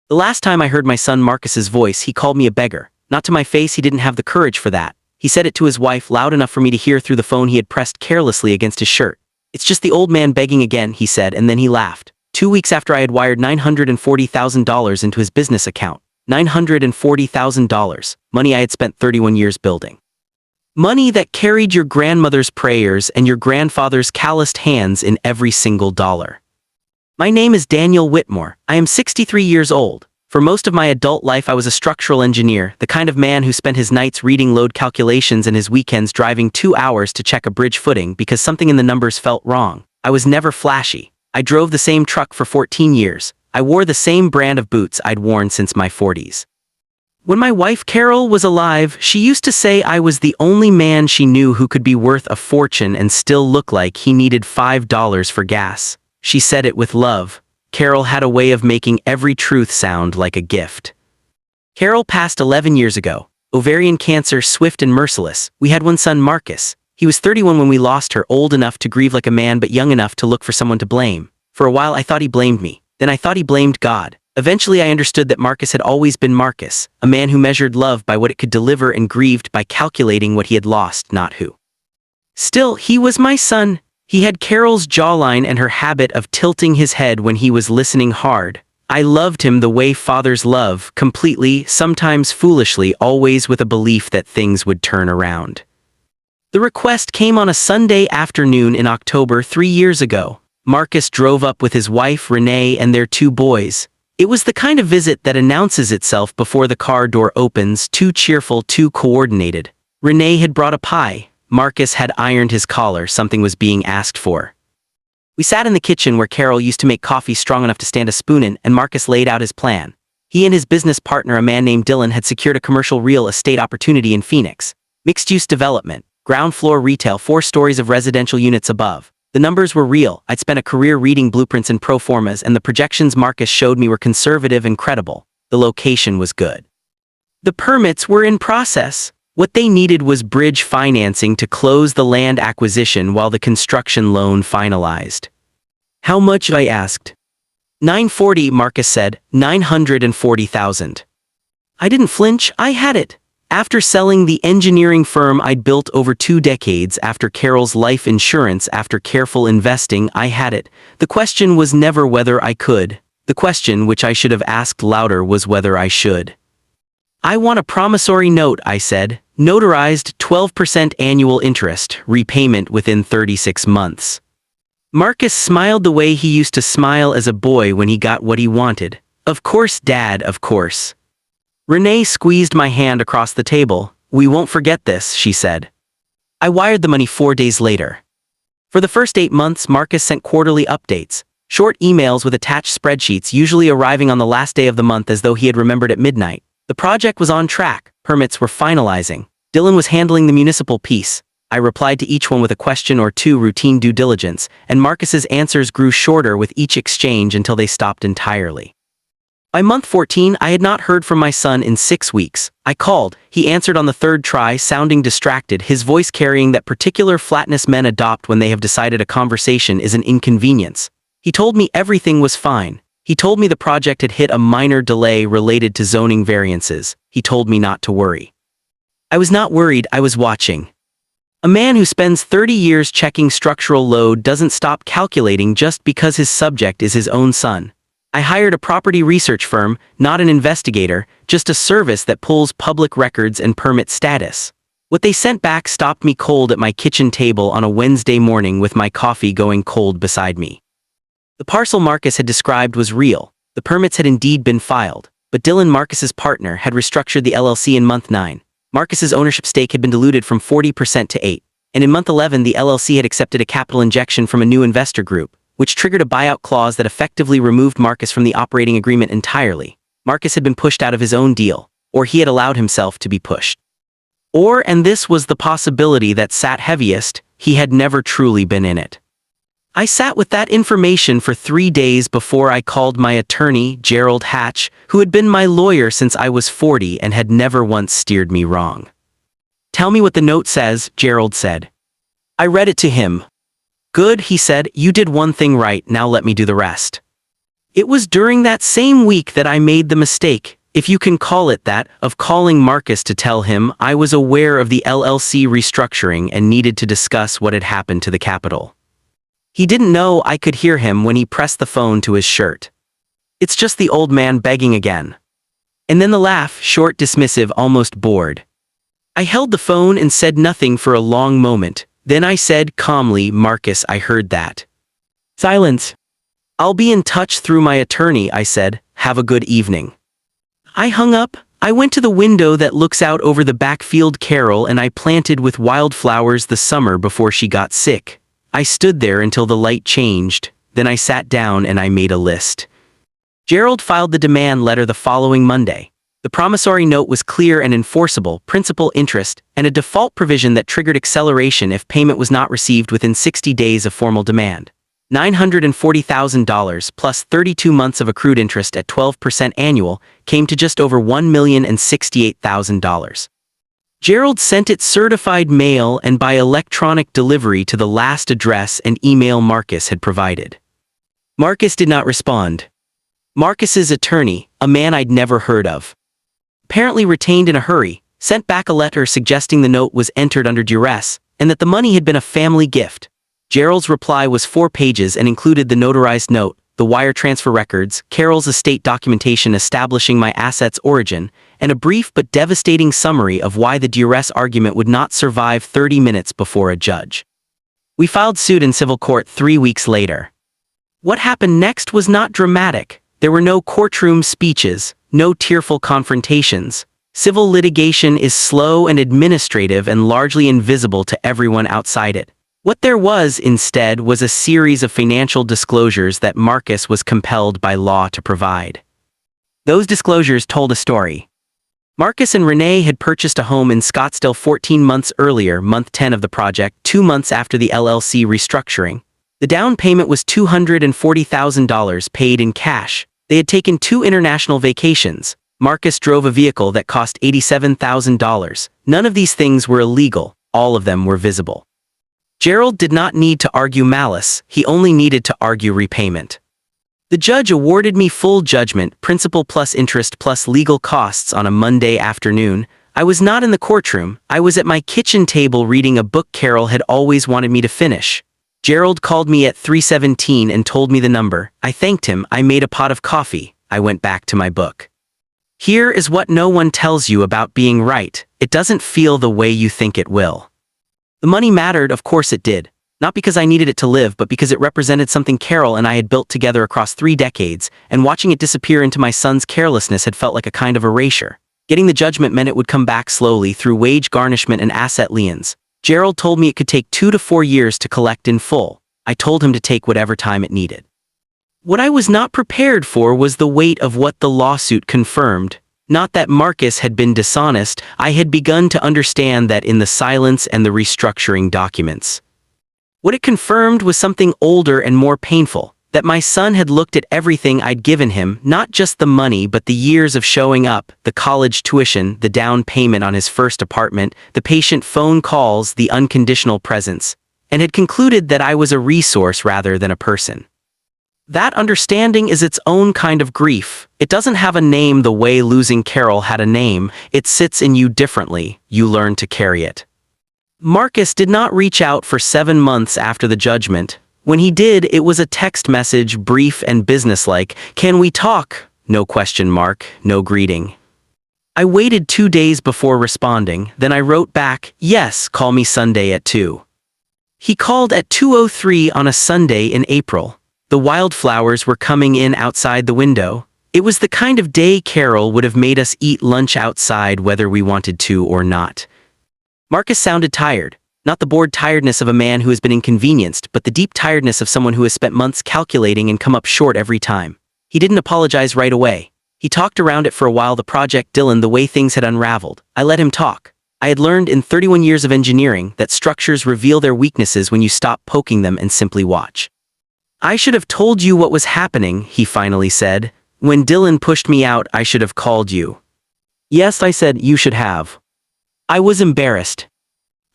The last time I heard my son Marcus's voice, he called me a beggar. Not to my face, he didn't have the courage for that. He said it to his wife loud enough for me to hear through the phone he had pressed carelessly against his shirt. "It's just the old man begging again," he said, and then he laughed. 2 weeks after I had wired $940,000 into his business account. $940,000, money I had spent 31 years building. Money that carried your grandmother's prayers and your grandfather's calloused hands in every single dollar. My name is Daniel Whitmore. I am 63 years old. For most of my adult life I was a structural engineer, the kind of man who spent his nights reading load calculations and his weekends driving 2 hours to check a bridge footing because something in the numbers felt wrong. I was never flashy. I drove the same truck for 14 years. I wore the same brand of boots I'd worn since my 40s. When my wife Carol was alive, she used to say I was the only man she knew who could be worth a fortune and still look like he needed $5 for gas. She said it with love. Carol had a way of making every truth sound like a gift. Carol passed 11 years ago. Ovarian cancer, swift and merciless. We had one son, Marcus. He was 31 when we lost her, old enough to grieve like a man but young enough to look for someone to blame. For a while I thought he blamed me. Then I thought he blamed God. Eventually I understood that Marcus had always been Marcus, a man who measured love by what it could deliver and grieved by calculating what he had lost, not who. Still, he was my son. He had Carol's jawline and her habit of tilting his head when he was listening hard. I loved him the way fathers love, completely, sometimes foolishly, always with a belief that things would turn around. The request came on a Sunday afternoon in October 3 years ago. Marcus drove up with his wife, Renee, and their 2 boys. It was the kind of visit that announces itself before the car door opens, too cheerful, too coordinated. Renee had brought a pie. Marcus had ironed his collar, something was being asked for. We sat in the kitchen where Carol used to make coffee strong enough to stand a spoon in, and Marcus laid out his plan. He and his business partner, a man named Dylan, had secured a commercial real estate opportunity in Phoenix. Mixed-use development, ground floor retail, 4 stories of residential units above. The numbers were real. I'd spent a career reading blueprints and pro formas, and the projections Marcus showed me were conservative and credible. The location was good. The permits were in process. What they needed was bridge financing to close the land acquisition while the construction loan finalized. "How much?" I asked. $940, Marcus said. $940,000. I didn't flinch. I had it. After selling the engineering firm I'd built over 2 decades, after Carol's life insurance, after careful investing, I had it. The question was never whether I could. The question, which I should have asked louder, was whether I should. "I want a promissory note," I said. "Notarized, 12% annual interest, repayment within 36 months. Marcus smiled the way he used to smile as a boy when he got what he wanted. "Of course, Dad, of course." Renee squeezed my hand across the table. "We won't forget this," she said. I wired the money 4 days later. For the first 8 months, Marcus sent quarterly updates, short emails with attached spreadsheets, usually arriving on the last day of the month as though he had remembered at midnight. The project was on track. Permits were finalizing. Dylan was handling the municipal piece. I replied to each one with a question or 2, routine due diligence, and Marcus's answers grew shorter with each exchange until they stopped entirely. By month 14, I had not heard from my son in 6 weeks. I called. He answered on the 3rd try, sounding distracted, his voice carrying that particular flatness men adopt when they have decided a conversation is an inconvenience. He told me everything was fine. He told me the project had hit a minor delay related to zoning variances. He told me not to worry. I was not worried, I was watching. A man who spends 30 years checking structural load doesn't stop calculating just because his subject is his own son. I hired a property research firm, not an investigator, just a service that pulls public records and permit status. What they sent back stopped me cold at my kitchen table on a Wednesday morning with my coffee going cold beside me. The parcel Marcus had described was real. The permits had indeed been filed, but Dylan, Marcus's partner, had restructured the LLC in month 9. Marcus's ownership stake had been diluted from 40% to 8%, and in month 11 the LLC had accepted a capital injection from a new investor group, which triggered a buyout clause that effectively removed Marcus from the operating agreement entirely. Marcus had been pushed out of his own deal, or he had allowed himself to be pushed. Or, and this was the possibility that sat heaviest, he had never truly been in it. I sat with that information for 3 days before I called my attorney, Gerald Hatch, who had been my lawyer since I was 40 and had never once steered me wrong. "Tell me what the note says," Gerald said. I read it to him. "Good," he said, "you did one thing right, now let me do the rest." It was during that same week that I made the mistake, if you can call it that, of calling Marcus to tell him I was aware of the LLC restructuring and needed to discuss what had happened to the capital. He didn't know I could hear him when he pressed the phone to his shirt. It's just the old man begging again. And then the laugh, short, dismissive, almost bored. I held the phone and said nothing for a long moment. Then I said calmly, Marcus, I heard that. Silence. I'll be in touch through my attorney, I said. Have a good evening. I hung up. I went to the window that looks out over the backfield Carol and I planted with wildflowers the summer before she got sick. I stood there until the light changed. Then I sat down and I made a list. Gerald filed the demand letter the following Monday. The promissory note was clear and enforceable, principal, interest, and a default provision that triggered acceleration if payment was not received within 60 days of formal demand. $940,000 plus 32 months of accrued interest at 12% annual came to just over $1,068,000. Gerald sent it certified mail and by electronic delivery to the last address and email Marcus had provided. Marcus did not respond. Marcus's attorney, a man I'd never heard of, apparently retained in a hurry, sent back a letter suggesting the note was entered under duress and that the money had been a family gift. Gerald's reply was 4 pages and included the notarized note, the wire transfer records, Carol's estate documentation establishing my assets' origin, and a brief but devastating summary of why the duress argument would not survive 30 minutes before a judge. We filed suit in civil court 3 weeks later. What happened next was not dramatic. There were no courtroom speeches, no tearful confrontations. Civil litigation is slow and administrative and largely invisible to everyone outside it. What there was, instead, was a series of financial disclosures that Marcus was compelled by law to provide. Those disclosures told a story. Marcus and Renee had purchased a home in Scottsdale 14 months earlier, month 10 of the project, 2 months after the LLC restructuring. The down payment was $240,000 paid in cash. They had taken 2 international vacations. Marcus drove a vehicle that cost $87,000. None of these things were illegal. All of them were visible. Gerald did not need to argue malice, he only needed to argue repayment. The judge awarded me full judgment, principal plus interest plus legal costs on a Monday afternoon. I was not in the courtroom, I was at my kitchen table reading a book Carol had always wanted me to finish. Gerald called me at 3:17 and told me the number. I thanked him, I made a pot of coffee, I went back to my book. Here is what no one tells you about being right, it doesn't feel the way you think it will. The money mattered, of course it did. Not because I needed it to live, but because it represented something Carol and I had built together across 3 decades, and watching it disappear into my son's carelessness had felt like a kind of erasure. Getting the judgment meant it would come back slowly through wage garnishment and asset liens. Gerald told me it could take 2 to 4 years to collect in full. I told him to take whatever time it needed. What I was not prepared for was the weight of what the lawsuit confirmed. Not that Marcus had been dishonest, I had begun to understand that in the silence and the restructuring documents. What it confirmed was something older and more painful, that my son had looked at everything I'd given him, not just the money but the years of showing up, the college tuition, the down payment on his first apartment, the patient phone calls, the unconditional presence, and had concluded that I was a resource rather than a person. That understanding is its own kind of grief. It doesn't have a name the way losing Carol had a name. It sits in you differently. You learn to carry it. Marcus did not reach out for 7 months after the judgment. When he did, it was a text message, brief and businesslike. Can we talk? No question mark, no greeting. I waited 2 days before responding, then I wrote back, yes, call me Sunday at 2. He called at 2:03 on a Sunday in April. The wildflowers were coming in outside the window. It was the kind of day Carol would have made us eat lunch outside whether we wanted to or not. Marcus sounded tired, not the bored tiredness of a man who has been inconvenienced, but the deep tiredness of someone who has spent months calculating and come up short every time. He didn't apologize right away. He talked around it for a while, the project, Dylan, the way things had unraveled. I let him talk. I had learned in 31 years of engineering that structures reveal their weaknesses when you stop poking them and simply watch. I should have told you what was happening, he finally said. When Dylan pushed me out, I should have called you. Yes, I said, you should have. I was embarrassed.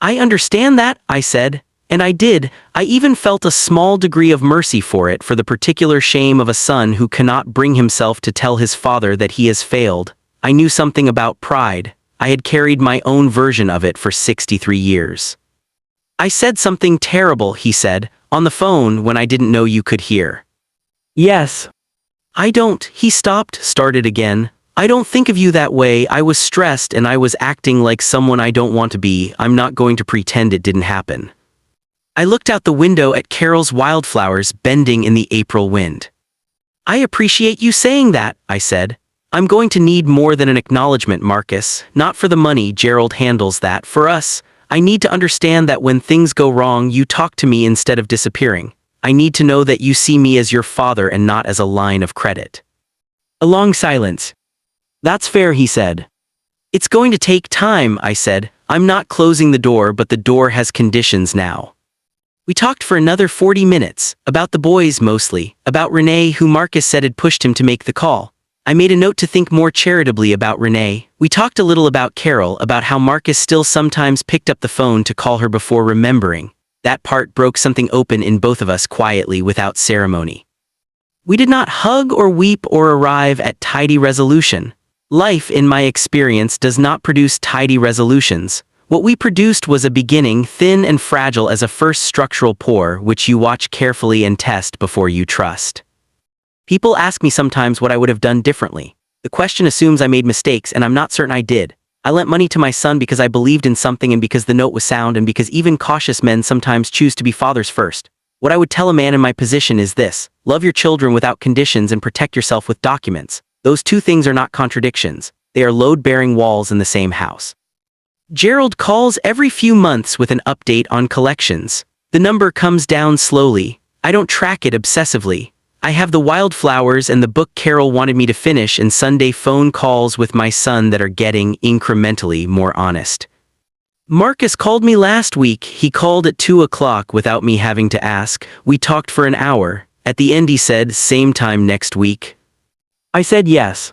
I understand that, I said, And I did. I even felt a small degree of mercy for it, for the particular shame of a son who cannot bring himself to tell his father that he has failed. I knew something about pride. I had carried my own version of it for 63 years. I said something terrible, he said, on the phone when I didn't know you could hear. Yes. I don't, he started again. I don't think of you that way. I was stressed and I was acting like someone I don't want to be. I'm not going to pretend it didn't happen. I looked out the window at Carol's wildflowers bending in the April wind. I appreciate you saying that, I said. I'm going to need more than an acknowledgement, Marcus. Not for the money, Gerald handles that. For us, I need to understand that when things go wrong, you talk to me instead of disappearing. I need to know that you see me as your father and not as a line of credit. A long silence. That's fair, he said. It's going to take time, I said. I'm not closing the door, but the door has conditions now. We talked for another 40 minutes, about the boys mostly, about Renee, who Marcus said had pushed him to make the call. I made a note to think more charitably about Renee. We talked a little about Carol, about how Marcus still sometimes picked up the phone to call her before remembering. That part broke something open in both of us quietly, without ceremony. We did not hug or weep or arrive at tidy resolution. Life, in my experience, does not produce tidy resolutions. What we produced was a beginning, thin and fragile as a first structural pour, which you watch carefully and test before you trust. People ask me sometimes what I would have done differently. The question assumes I made mistakes, and I'm not certain I did. I lent money to my son because I believed in something, and because the note was sound, and because even cautious men sometimes choose to be fathers first. What I would tell a man in my position is this: love your children without conditions and protect yourself with documents. Those two things are not contradictions. They are load-bearing walls in the same house. Gerald calls every few months with an update on collections. The number comes down slowly. I don't track it obsessively. I have the wildflowers and the book Carol wanted me to finish, and Sunday phone calls with my son that are getting incrementally more honest. Marcus called me last week. He called at 2 o'clock without me having to ask. We talked for an hour. At the end he said, "Same time next week?" I said yes.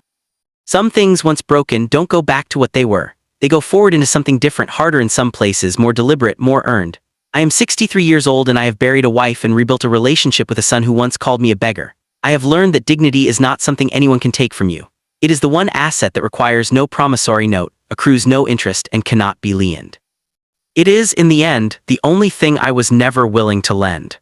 Some things once broken don't go back to what they were. They go forward into something different, harder in some places, more deliberate, more earned. I am 63 years old, and I have buried a wife and rebuilt a relationship with a son who once called me a beggar. I have learned that dignity is not something anyone can take from you. It is the one asset that requires no promissory note, accrues no interest, and cannot be liened. It is, in the end, the only thing I was never willing to lend.